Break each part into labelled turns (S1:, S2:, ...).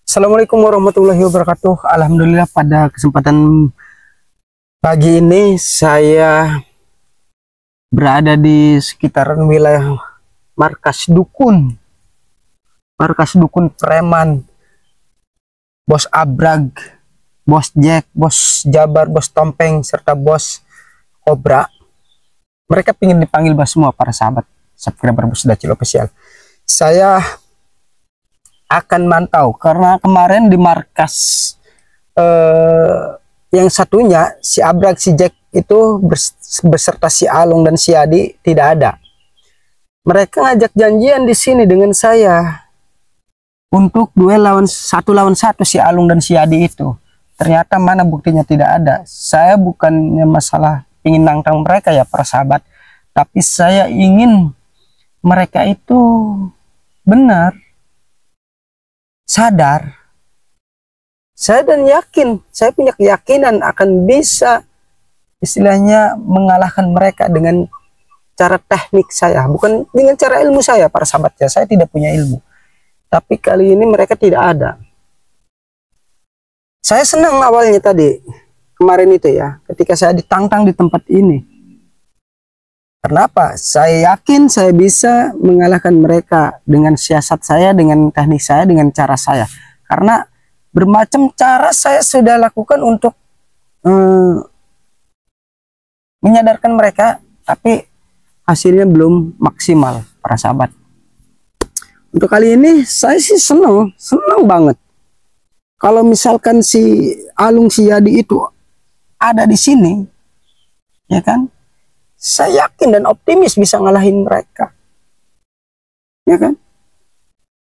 S1: Assalamualaikum warahmatullahi wabarakatuh. Alhamdulillah pada kesempatan pagi ini saya berada di sekitaran wilayah markas dukun preman, bos Abrag, bos Jack, bos Jabar, bos Tompeng, serta bos Kobra. Mereka ingin dipanggil bos semua para sahabat subscriber Bos Dacil Official. Saya akan mantau karena kemarin di markas yang satunya si Abrag, si Jack itu beserta si Alung dan si Adi tidak ada. Mereka ngajak janjian di sini dengan saya untuk duel satu lawan satu si Alung dan si Adi itu. Ternyata mana buktinya tidak ada. Saya bukannya masalah ingin nantang mereka ya para sahabat, tapi saya ingin mereka itu benar sadar. Saya dan yakin, saya punya keyakinan akan bisa istilahnya mengalahkan mereka dengan cara teknik saya, bukan dengan cara ilmu saya para sahabat ya. Saya tidak punya ilmu, tapi kali ini mereka tidak ada. Saya senang awalnya tadi kemarin itu ya, ketika saya ditantang di tempat ini. Kenapa? Saya yakin saya bisa mengalahkan mereka dengan siasat saya, dengan teknik saya, dengan cara saya. Karena bermacam cara saya sudah lakukan untuk menyadarkan mereka, tapi hasilnya belum maksimal para sahabat. Untuk kali ini saya sih senang banget. Kalau misalkan si Alung, si Yadi itu ada di sini, ya kan? Saya yakin dan optimis bisa ngalahin mereka, ya kan?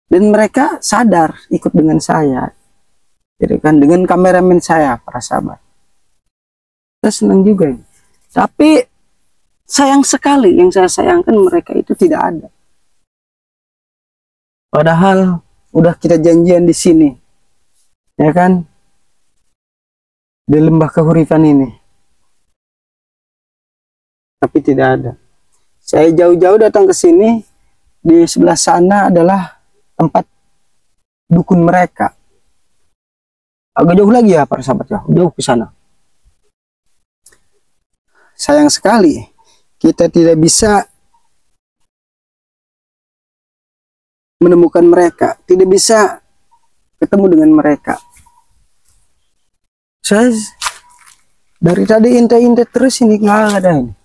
S1: Dan mereka sadar ikut dengan saya, jadi kan, dengan kameramen saya para sahabat. Saya senang juga, tapi sayang sekali yang saya sayangkan mereka itu tidak ada. Padahal udah kita janjian di sini, ya kan, di lembah kehuritan ini. Tapi tidak ada. Saya jauh-jauh datang ke sini. Di sebelah sana adalah tempat dukun mereka. Agak jauh lagi ya para sahabat ya, jauh ke sana. Sayang sekali kita tidak bisa menemukan mereka, tidak bisa ketemu dengan mereka. Saya dari tadi intai-intai terus ini, nggak ada ini.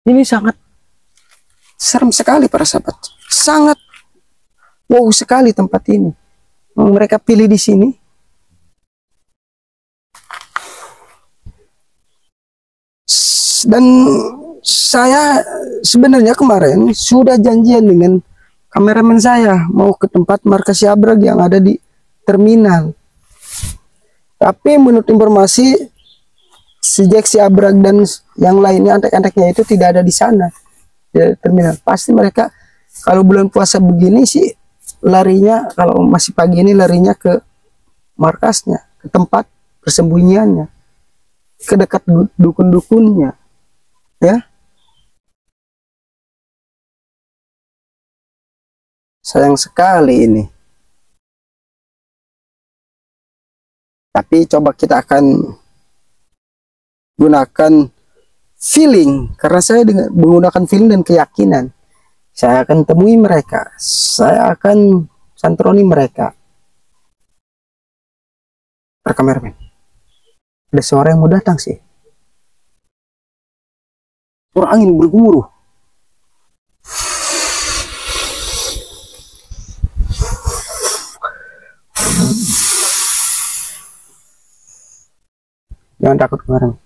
S1: Ini sangat serem sekali para sahabat, sangat wow sekali tempat ini. Mereka pilih di sini. Dan saya sebenarnya kemarin sudah janjian dengan kameramen saya mau ke tempat markas Abrag yang ada di terminal. Tapi menurut informasi si Jack, si Abrag dan yang lainnya, antek-anteknya itu tidak ada di sana di terminal. Pasti mereka kalau bulan puasa begini sih larinya, kalau masih pagi ini larinya ke markasnya, ke tempat persembunyiannya, ke dekat dukun-dukunnya, ya. Sayang sekali ini. Tapi coba kita akan gunakan feeling, karena saya menggunakan feeling dan keyakinan. Saya akan temui mereka, saya akan santroni mereka. Para kameramen, ada suara yang mau datang sih, suara angin bergemuruh. Jangan takut kameramen.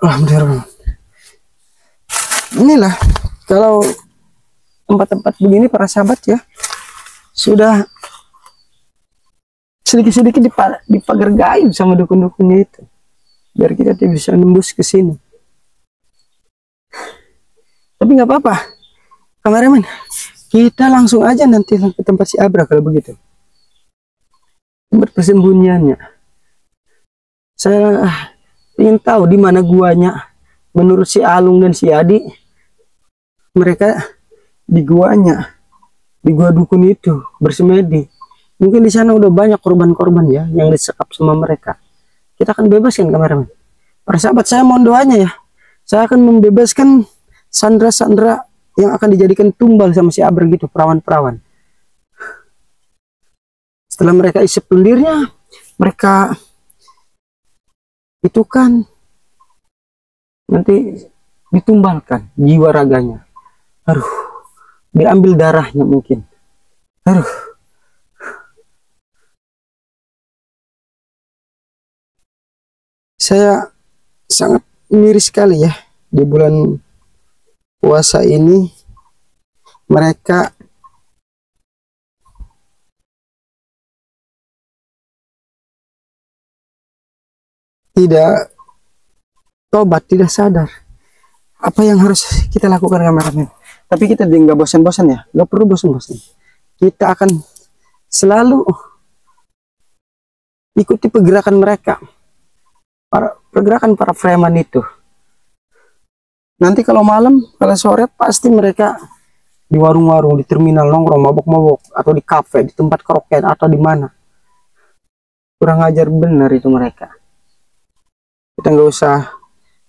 S1: Alhamdulillah. Inilah kalau tempat-tempat begini para sahabat ya, sudah sedikit-sedikit dipagar gaib sama dukun-dukunnya itu. biar kita tidak bisa nembus ke sini. Tapi nggak apa-apa, kameramen, kita langsung aja nanti ke tempat si Abra kalau begitu, tempat persembunyiannya. Saya ingin tahu di mana guanya. Menurut si Alung dan si Adi, mereka di guanya, di gua dukun itu bersemedi. Mungkin di sana udah banyak korban-korban ya yang disekap sama mereka. Kita akan bebaskan, kameramen. Para sahabat, saya mohon doanya ya. Saya akan membebaskan sandera-sandera yang akan dijadikan tumbal sama si Abra gitu, perawan-perawan. Setelah mereka isi lendirnya, mereka itu kan nanti ditumbalkan jiwa raganya. Aduh, diambil darahnya mungkin. Aduh. Saya sangat miris sekali ya, di bulan puasa ini mereka tidak tobat, tidak sadar apa yang harus kita lakukan, kameramen. Tapi kita nggak bosan-bosan ya, nggak perlu bosan-bosan. Kita akan selalu ikuti pergerakan mereka, pergerakan para preman itu. Nanti kalau malam, kalau sore, pasti mereka di warung-warung, di terminal nongkrong, mabok-mabok, atau di kafe, di tempat keroken, atau di mana. Kurang ajar benar itu mereka. Kita nggak usah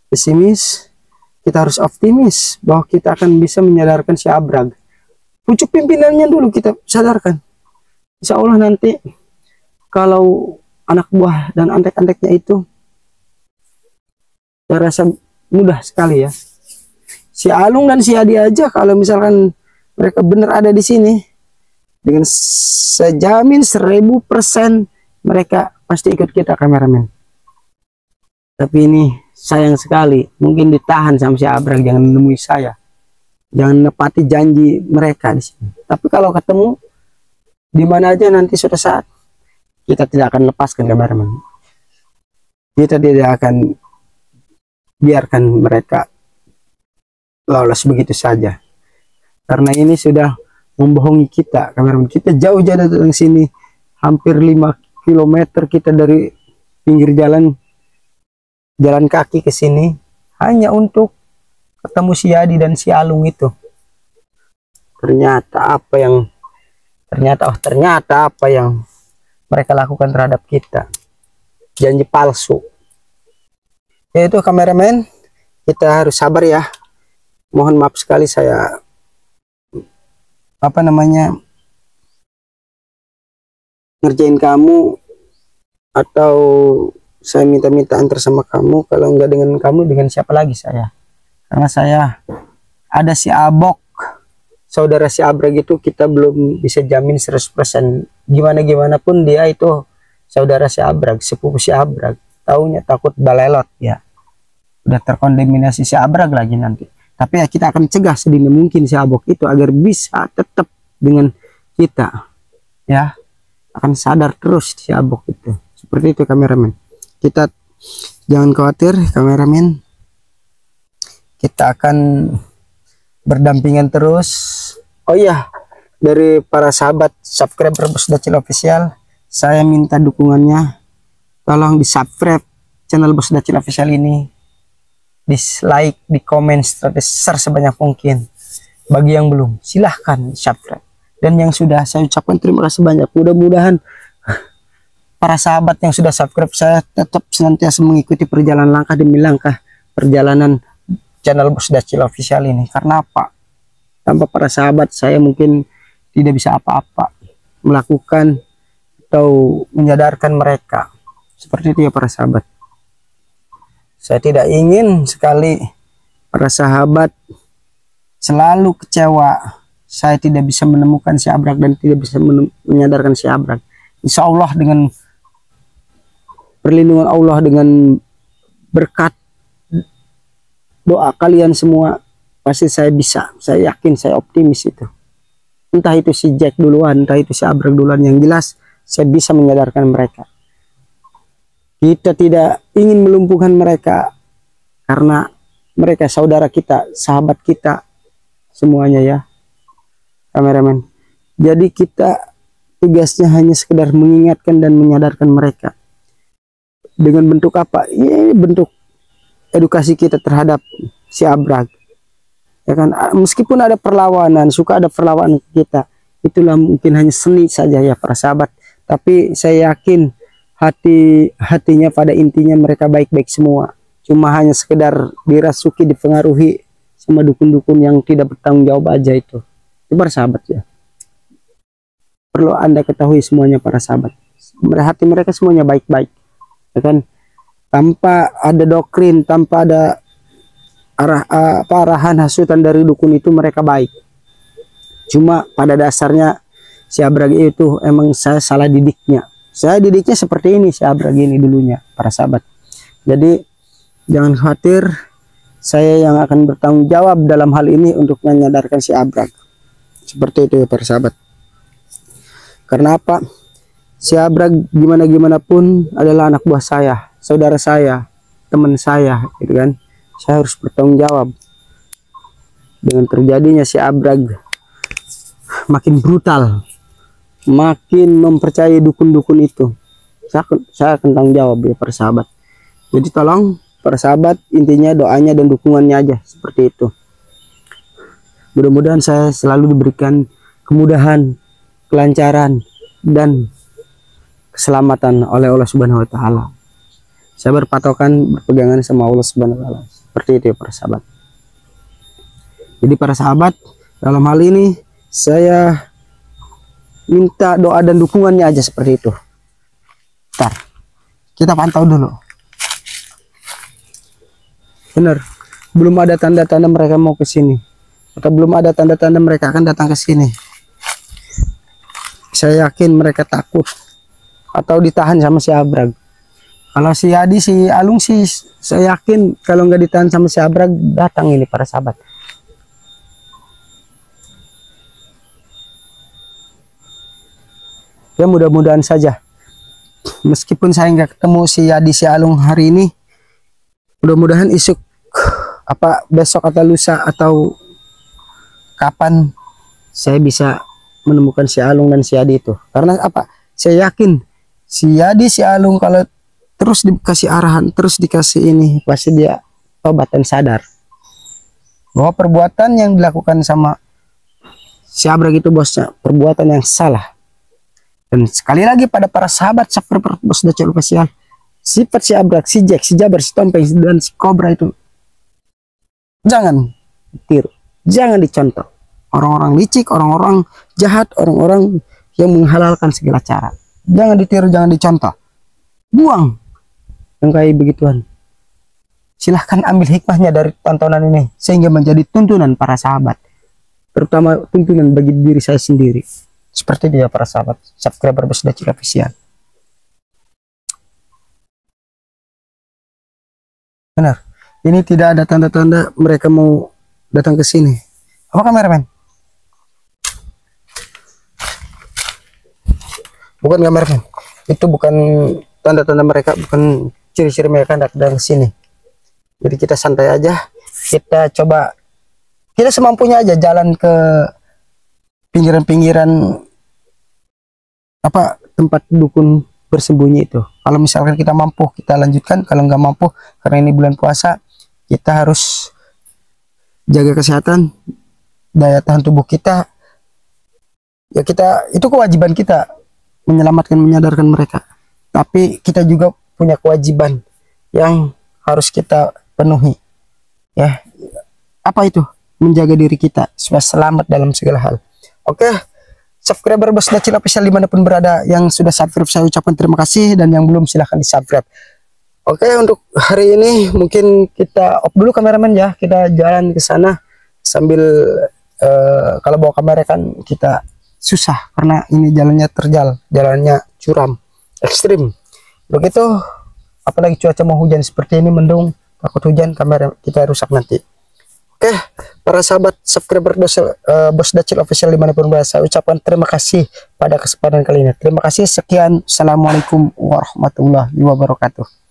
S1: pesimis, kita harus optimis bahwa kita akan bisa menyadarkan si Abrag. Pucuk pimpinannya dulu kita sadarkan. Insya Allah nanti kalau anak buah dan antek-anteknya itu, saya rasa mudah sekali ya. Si Alung dan si Adi aja kalau misalkan mereka benar ada di sini, dengan sejamin 1000% mereka pasti ikut kita, kameramen. Tapi ini sayang sekali, mungkin ditahan sama si Abrag, jangan menemui saya, jangan nepati janji mereka di sini. Tapi kalau ketemu di mana aja nanti suatu saat, kita tidak akan lepaskan, kameramen. Kita tidak akan biarkan mereka lolos begitu saja, karena ini sudah membohongi kita, kameramen. Kita jauh-jauh dari sini, hampir 5 km kita dari pinggir jalan kaki ke sini, hanya untuk ketemu si Adi dan si Alung itu. Ternyata apa yang mereka lakukan terhadap kita, janji palsu. Yaitu, kameramen, kita harus sabar ya. Mohon maaf sekali saya ngerjain kamu, atau saya minta-minta antar sama kamu. Kalau enggak dengan kamu, dengan siapa lagi saya? Karena saya ada si Abok, saudara si Abrag itu, kita belum bisa jamin 100%. Gimana pun dia itu saudara si Abrag, sepupu si Abrag. Taunya takut balelot ya, udah terkontaminasi si Abrag lagi nanti. Tapi ya kita akan cegah sedini mungkin si Abok itu agar bisa tetap dengan kita ya, akan sadar terus si Abok itu. Seperti itu, kameramen. Kita jangan khawatir, kameramen, kita akan berdampingan terus. Oh iya, dari para sahabat subscriber Bos Dacil Official, saya minta dukungannya, tolong di subscribe channel Bos Dacil Official ini, dislike, di komen, share sebanyak mungkin. Bagi yang belum, silahkan subscribe, dan yang sudah, saya ucapkan terima kasih banyak. Mudah-mudahan para sahabat yang sudah subscribe, saya tetap senantiasa mengikuti perjalanan langkah demi langkah perjalanan channel Bos Dacil Official ini. Karena apa? Tanpa para sahabat saya mungkin tidak bisa apa-apa melakukan atau menyadarkan mereka. Seperti itu ya para sahabat. Saya tidak ingin sekali para sahabat selalu kecewa. Saya tidak bisa menemukan si Abrag dan tidak bisa menyadarkan si Abrag. Insya Allah dengan perlindungan Allah, dengan berkat doa kalian semua, pasti saya bisa. Saya yakin, saya optimis itu. Entah itu si Jack duluan, entah itu si Abrag duluan, yang jelas saya bisa menyadarkan mereka. Kita tidak ingin melumpuhkan mereka karena mereka saudara kita, sahabat kita semuanya ya, kameramen. Jadi kita tugasnya hanya sekedar mengingatkan dan menyadarkan mereka. Dengan bentuk apa? Ya, bentuk edukasi kita terhadap si Abrag. Ya kan, meskipun ada perlawanan, suka ada perlawanan kita, itulah mungkin hanya seni saja ya para sahabat. Tapi saya yakin hatinya pada intinya mereka baik-baik semua. Cuma hanya sekedar dirasuki, dipengaruhi sama dukun-dukun yang tidak bertanggung jawab aja itu para sahabat ya. Perlu Anda ketahui semuanya para sahabat. Hati mereka semuanya baik-baik, ya kan? Tanpa ada doktrin, tanpa ada arahan hasutan dari dukun itu mereka baik. Cuma pada dasarnya si Abrag itu emang saya salah didiknya. Saya didiknya seperti ini si Abrag ini dulunya para sahabat. Jadi jangan khawatir, saya yang akan bertanggung jawab dalam hal ini untuk menyadarkan si Abrag. Seperti itu ya para sahabat. Karena apa? Si Abrag gimana pun adalah anak buah saya, saudara saya, teman saya, gitu kan. Saya harus bertanggung jawab dengan terjadinya si Abrag makin brutal, makin mempercayai dukun-dukun itu. Saya akan tanggung jawab ya para sahabat. Jadi tolong para sahabat, intinya doanya dan dukungannya aja seperti itu. Mudah-mudahan saya selalu diberikan kemudahan, kelancaran dan keselamatan oleh Allah Subhanahu wa taala. Saya berpatokan, berpegangan sama Allah Subhanahu wa taala. Seperti itu ya para sahabat. Jadi para sahabat, dalam hal ini saya minta doa dan dukungannya aja seperti itu. Ntar kita pantau dulu. Benar, belum ada tanda-tanda mereka mau ke sini, atau belum ada tanda-tanda mereka akan datang ke sini. Saya yakin mereka takut atau ditahan sama si Abrag. Kalau si Adi, si Alung sih saya yakin kalau nggak ditahan sama si Abrag datang ini para sahabat. Ya mudah-mudahan saja. Meskipun saya nggak ketemu si Adi, si Alung hari ini, mudah-mudahan isuk besok atau lusa atau kapan saya bisa menemukan si Alung dan si Adi itu. Karena apa? Saya yakin si Adi, si Alung kalau terus dikasih arahan, terus dikasih ini, pasti dia tobat dan sadar bahwa perbuatan yang dilakukan sama si Abrag itu bosnya perbuatan yang salah. Dan sekali lagi pada para sahabat subscriber bos Dacil Official, sifat si Abrag, si Jack, si Jabar, si Tompeng dan si Cobra itu jangan ditiru, jangan dicontoh. Orang-orang licik, orang-orang jahat, orang-orang yang menghalalkan segala cara, jangan ditiru, jangan dicontoh. Buang yang kayak begituan. Silahkan ambil hikmahnya dari tontonan ini sehingga menjadi tuntunan para sahabat, terutama tuntunan bagi diri saya sendiri. Seperti dia para sahabat subscriber bos Dacil Official. Benar, ini tidak ada tanda-tanda mereka mau datang ke sini. Apa kameramen? Bukan kameramen, itu bukan tanda-tanda mereka, bukan ciri-ciri mereka datang ke sini. Jadi kita santai aja, kita coba, kita semampunya aja jalan ke pinggiran-pinggiran tempat dukun bersembunyi itu. Kalau misalkan kita mampu, kita lanjutkan. Kalau nggak mampu, karena ini bulan puasa, kita harus jaga kesehatan, daya tahan tubuh kita. Ya kita, itu kewajiban kita menyelamatkan, menyadarkan mereka. Tapi kita juga punya kewajiban yang harus kita penuhi. Ya, apa itu? Menjaga diri kita supaya selamat dalam segala hal. Oke, subscriber bos Dacil Official dimanapun berada, yang sudah subscribe saya ucapkan terima kasih, dan yang belum silahkan di subscribe. Oke, untuk hari ini mungkin kita off dulu kameramen ya, kita jalan ke sana sambil kalau bawa kamera kan kita susah karena ini jalannya terjal, jalannya curam, ekstrim. Begitu, apalagi cuaca mau hujan seperti ini, mendung, takut hujan kamera kita rusak nanti. Oke, para sahabat subscriber Bos Dacil Official dimanapun berada, saya ucapkan terima kasih pada kesempatan kali ini. Terima kasih, sekian. Assalamualaikum warahmatullahi wabarakatuh.